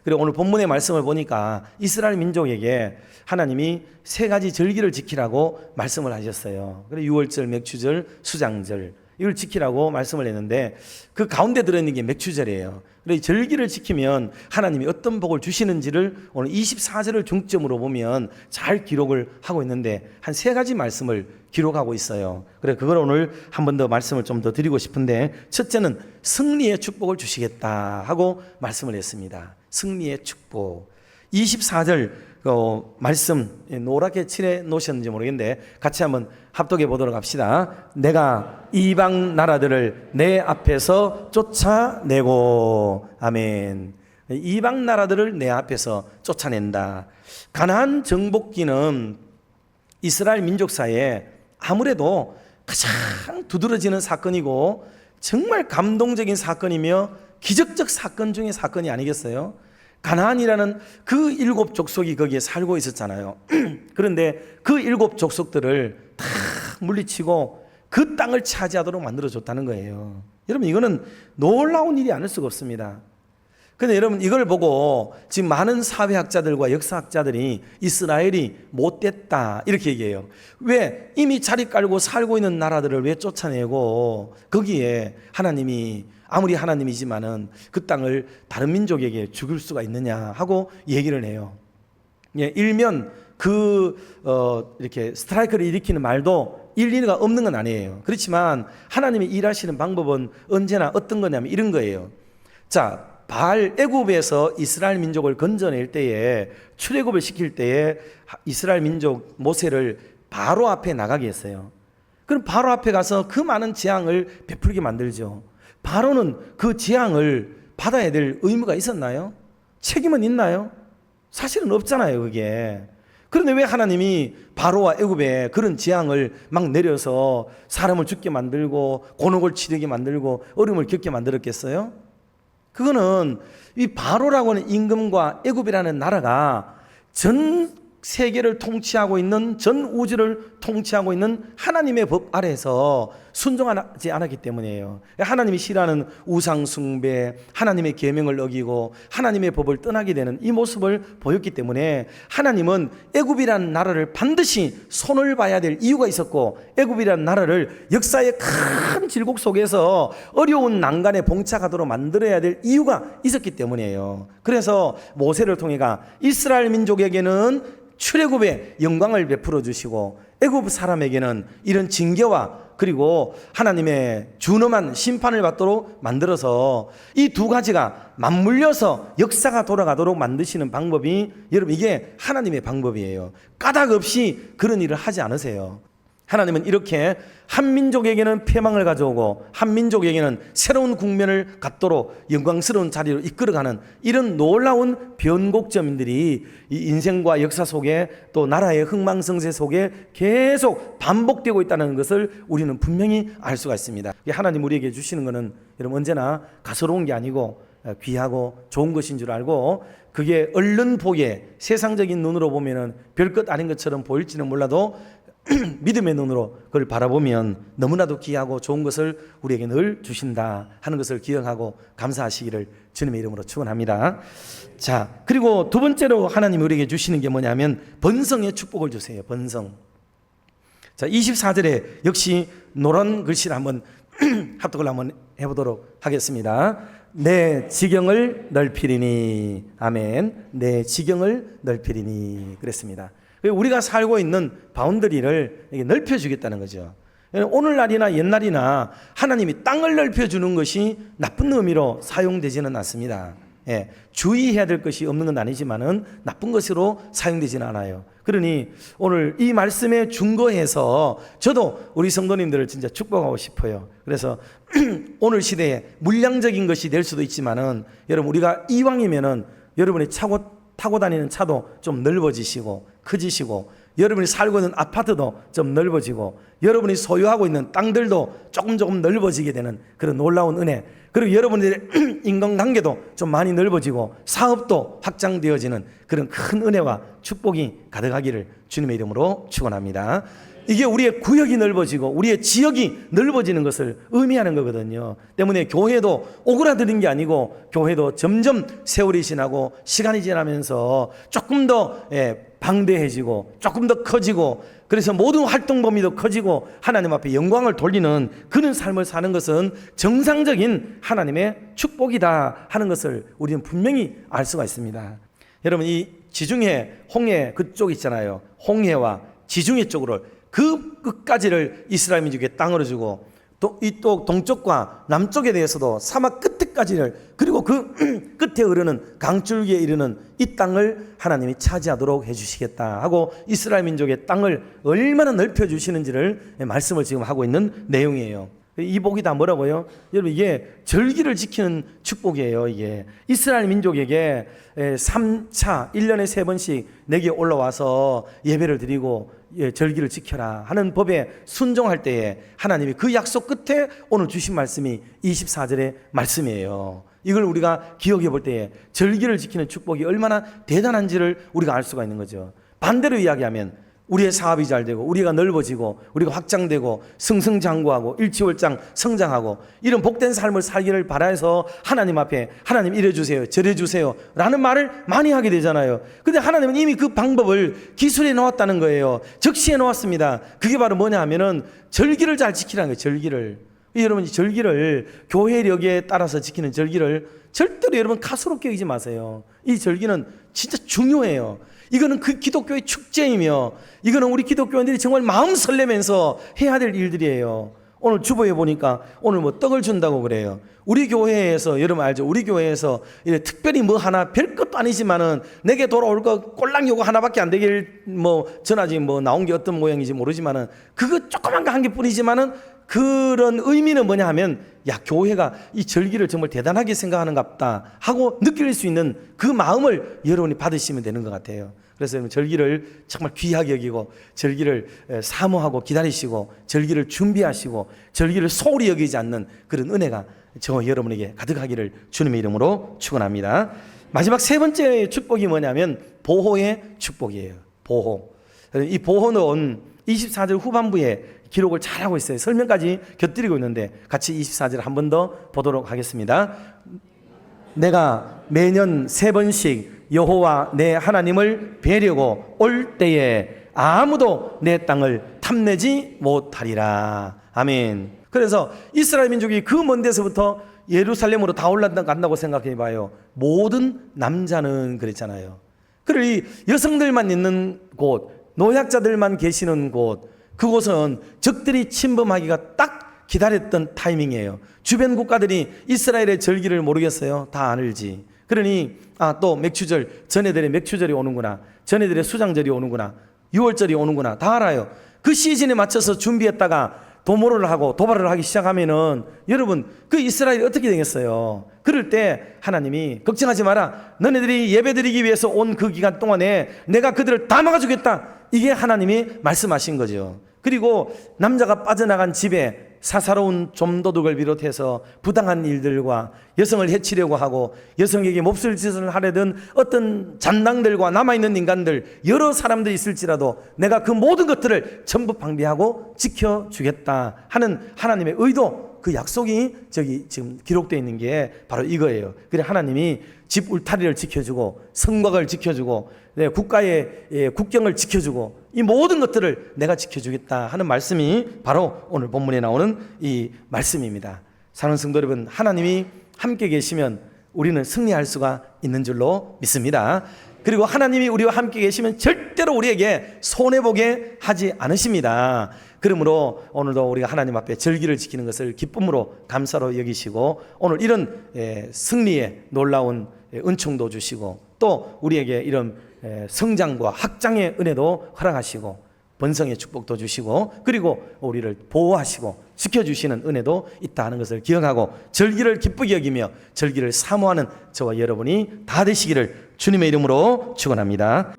그리고 오늘 본문의 말씀을 보니까 이스라엘 민족에게 하나님이 3가지 절기를 지키라고 말씀을 하셨어요. 그래서 유월절, 맥추절, 수장절 이걸 지키라고 말씀을 했는데 그 가운데 들어있는 게 맥추절이에요. 그래서 절기를 지키면 하나님이 어떤 복을 주시는지를 오늘 24절을 중점으로 보면 잘 기록을 하고 있는데 한 3가지 말씀을 기록하고 있어요. 그래서 그걸 오늘 한 번 더 말씀을 좀 더 드리고 싶은데, 첫째는 승리의 축복을 주시겠다 하고 말씀을 했습니다. 승리의 축복. 24절 말씀 노랗게 칠해 놓으셨는지 모르겠는데 같이 한번 합독해 보도록 합시다. 내가 이방 나라들을 내 앞에서 쫓아내고. 아멘. 이방 나라들을 내 앞에서 쫓아낸다. 가나안 정복기는 이스라엘 민족사에 아무래도 가장 두드러지는 사건이고 정말 감동적인 사건이며 기적적 사건 중의 사건이 아니겠어요? 가나안이라는 그 7 족속이 거기에 살고 있었잖아요. 그런데 그 7 족속들을 다 물리치고 그 땅을 차지하도록 만들어줬다는 거예요. 여러분, 이거는 놀라운 일이 아닐 수가 없습니다. 그런데 여러분, 이걸 보고 지금 많은 사회학자들과 역사학자들이 이스라엘이 못됐다 이렇게 얘기해요. 왜 이미 자리 깔고 살고 있는 나라들을 왜 쫓아내고 거기에 하나님이 아무리 하나님이지만은 그 땅을 다른 민족에게 죽일 수가 있느냐 하고 얘기를 해요. 예, 일면 이렇게 스트라이크를 일으키는 말도 일리가 없는 건 아니에요. 그렇지만 하나님이 일하시는 방법은 언제나 어떤 거냐면 이런 거예요. 자, 애굽에서 이스라엘 민족을 건져낼 때에, 출애굽을 시킬 때에 이스라엘 민족 모세를 바로 앞에 나가게 했어요. 그럼 바로 앞에 가서 그 많은 재앙을 베풀게 만들죠. 바로는 그 재앙을 받아야 될 의무가 있었나요? 책임은 있나요? 사실은 없잖아요, 그게. 그런데 왜 하나님이 바로와 애굽에 그런 재앙을 막 내려서 사람을 죽게 만들고 곤혹을 치르게 만들고 어려움을 겪게 만들었겠어요? 그거는 이 바로라고 하는 임금과 애굽이라는 나라가 전 세계를 통치하고 있는, 전 우주를 통치하고 있는 하나님의 법 아래에서 순종하지 않았기 때문이에요. 하나님이 싫어하는 우상 숭배, 하나님의 계명을 어기고 하나님의 법을 떠나게 되는 이 모습을 보였기 때문에 하나님은 애굽이라는 나라를 반드시 손을 봐야 될 이유가 있었고, 애굽이라는 나라를 역사의 큰 질곡 속에서 어려운 난간에 봉착하도록 만들어야 될 이유가 있었기 때문이에요. 그래서 모세를 통해가 이스라엘 민족에게는 출애굽의 영광을 베풀어 주시고 애굽 사람에게는 이런 징계와 그리고 하나님의 준엄한 심판을 받도록 만들어서 이 2가지가 맞물려서 역사가 돌아가도록 만드시는 방법이, 여러분, 이게 하나님의 방법이에요. 까닭 없이 그런 일을 하지 않으세요. 하나님은 이렇게 한 민족에게는 패망을 가져오고 한 민족에게는 새로운 국면을 갖도록 영광스러운 자리로 이끌어가는 이런 놀라운 변곡점들이 이 인생과 역사 속에 또 나라의 흥망성쇠 속에 계속 반복되고 있다는 것을 우리는 분명히 알 수가 있습니다. 하나님 우리에게 주시는 것은 여러분 언제나 가소로운 게 아니고 귀하고 좋은 것인 줄 알고, 그게 얼른 보기에 세상적인 눈으로 보면은 별것 아닌 것처럼 보일지는 몰라도 믿음의 눈으로 그걸 바라보면 너무나도 귀하고 좋은 것을 우리에게 늘 주신다 하는 것을 기억하고 감사하시기를 주님의 이름으로 축원합니다. 자, 그리고 2번째로 하나님이 우리에게 주시는 게 뭐냐면 번성의 축복을 주세요. 번성. 자, 24절에 역시 노란 글씨를 한번 합독을 한번 해보도록 하겠습니다. 내 지경을 넓히리니. 아멘. 내 지경을 넓히리니. 그랬습니다. 우리가 살고 있는 바운더리를 넓혀주겠다는 거죠. 오늘날이나 옛날이나 하나님이 땅을 넓혀주는 것이 나쁜 의미로 사용되지는 않습니다. 예, 주의해야 될 것이 없는 건 아니지만은 나쁜 것으로 사용되지는 않아요. 그러니 오늘 이 말씀에 준거해서 저도 우리 성도님들을 진짜 축복하고 싶어요. 그래서 오늘 시대에 물량적인 것이 될 수도 있지만은 여러분, 우리가 이왕이면은 여러분이 타고 다니는 차도 좀 넓어지시고 커지시고, 여러분이 살고 있는 아파트도 좀 넓어지고, 여러분이 소유하고 있는 땅들도 조금 넓어지게 되는 그런 놀라운 은혜, 그리고 여러분들의 인간관계도 좀 많이 넓어지고 사업도 확장되어지는 그런 큰 은혜와 축복이 가득하기를 주님의 이름으로 축원합니다. 이게 우리의 구역이 넓어지고 우리의 지역이 넓어지는 것을 의미하는 거거든요. 때문에 교회도 오그라드는 게 아니고 교회도 점점 세월이 지나고 시간이 지나면서 조금 더 방대해지고 조금 더 커지고, 그래서 모든 활동 범위도 커지고 하나님 앞에 영광을 돌리는 그런 삶을 사는 것은 정상적인 하나님의 축복이다 하는 것을 우리는 분명히 알 수가 있습니다. 여러분, 이 지중해 홍해 그쪽 있잖아요. 홍해와 지중해 쪽으로 그 끝까지를 이스라엘 민족의 땅으로 주고, 또 이쪽 동쪽과 남쪽에 대해서도 사막 끝에까지를, 그리고 그 끝에 흐르는 강줄기에 이르는 이 땅을 하나님이 차지하도록 해주시겠다 하고 이스라엘 민족의 땅을 얼마나 넓혀주시는지를 말씀을 지금 하고 있는 내용이에요. 이 복이 다 뭐라고요? 여러분, 이게 절기를 지키는 축복이에요. 이게 이스라엘 민족에게 3차 1년에 3번씩 내게 올라와서 예배를 드리고 절기를 지켜라 하는 법에 순종할 때에 하나님이 그 약속 끝에 오늘 주신 말씀이 24절의 말씀이에요. 이걸 우리가 기억해 볼 때에 절기를 지키는 축복이 얼마나 대단한지를 우리가 알 수가 있는 거죠. 반대로 이야기하면 우리의 사업이 잘 되고 우리가 넓어지고 우리가 확장되고 승승장구하고 일치월장 성장하고 이런 복된 삶을 살기를 바라서 하나님 앞에 하나님 이래주세요 저래주세요 라는 말을 많이 하게 되잖아요. 근데 하나님은 이미 그 방법을 기술해 놓았다는 거예요. 적시해 놓았습니다. 그게 바로 뭐냐 하면은 절기를 잘 지키라는 거예요. 절기를. 여러분, 이 절기를 교회력에 따라서 지키는 절기를 절대로 여러분 가소롭게 여기지 마세요. 이 절기는 진짜 중요해요. 이거는 그 기독교의 축제이며 이거는 우리 기독교인들이 정말 마음 설레면서 해야 될 일들이에요. 오늘 주보에 보니까 오늘 뭐 떡을 준다고 그래요. 우리 교회에서, 여러분 알죠? 우리 교회에서 특별히 뭐 하나 별것도 아니지만은 내게 돌아올 거 꼴랑 요거 하나밖에 안 되길 뭐 전하지 뭐 나온 게 어떤 모양인지 모르지만은 그거 조그만 거 한 개뿐이지만은 그런 의미는 뭐냐 하면, 야, 교회가 이 절기를 정말 대단하게 생각하는갑다 하고 느낄 수 있는 그 마음을 여러분이 받으시면 되는 것 같아요. 그래서 여러분, 절기를 정말 귀하게 여기고 절기를 사모하고 기다리시고 절기를 준비하시고 절기를 소홀히 여기지 않는 그런 은혜가 저와 여러분에게 가득하기를 주님의 이름으로 축원합니다. 마지막 세 번째 축복이 뭐냐면 보호의 축복이에요. 보호. 이 보호는 24절 후반부에 기록을 잘하고 있어요. 설명까지 곁들이고 있는데 같이 24절 한 번 더 보도록 하겠습니다. 내가 매년 3번씩 여호와 내 하나님을 뵈려고 올 때에 아무도 내 땅을 탐내지 못하리라. 아멘. 그래서 이스라엘 민족이 그 먼 데서부터 예루살렘으로 다 올라간다고 생각해 봐요. 모든 남자는 그랬잖아요. 그리고 이 여성들만 있는 곳, 노약자들만 계시는 곳, 그곳은 적들이 침범하기가 딱 기다렸던 타이밍이에요. 주변 국가들이 이스라엘의 절기를 모르겠어요? 다 알지. 그러니 또 맥추절, 전애들의 맥추절이 오는구나, 전애들의 수장절이 오는구나, 6월절이 오는구나, 다 알아요. 그 시즌에 맞춰서 준비했다가 도모를 하고 도발을 하기 시작하면은 여러분, 그 이스라엘이 어떻게 되겠어요? 그럴 때 하나님이 걱정하지 마라, 너네들이 예배드리기 위해서 온 그 기간 동안에 내가 그들을 다 막아주겠다, 이게 하나님이 말씀하신 거죠. 그리고 남자가 빠져나간 집에 사사로운 좀도둑을 비롯해서 부당한 일들과 여성을 해치려고 하고 여성에게 몹쓸 짓을 하려던 어떤 잔당들과 남아있는 인간들, 여러 사람들이 있을지라도 내가 그 모든 것들을 전부 방비하고 지켜주겠다 하는 하나님의 의도, 그 약속이 저기 지금 기록되어 있는 게 바로 이거예요. 그래, 하나님이 집 울타리를 지켜주고 성곽을 지켜주고 국가의 국경을 지켜주고 이 모든 것들을 내가 지켜주겠다 하는 말씀이 바로 오늘 본문에 나오는 이 말씀입니다. 사랑하는 성도 여러분, 하나님이 함께 계시면 우리는 승리할 수가 있는 줄로 믿습니다. 그리고 하나님이 우리와 함께 계시면 절대로 우리에게 손해보게 하지 않으십니다. 그러므로 오늘도 우리가 하나님 앞에 절기를 지키는 것을 기쁨으로 감사로 여기시고 오늘 이런 승리의 놀라운 은총도 주시고 또 우리에게 이런 성장과 확장의 은혜도 허락하시고 번성의 축복도 주시고 그리고 우리를 보호하시고 지켜주시는 은혜도 있다 하는 것을 기억하고 절기를 기쁘게 여기며 절기를 사모하는 저와 여러분이 다 되시기를 주님의 이름으로 축원합니다.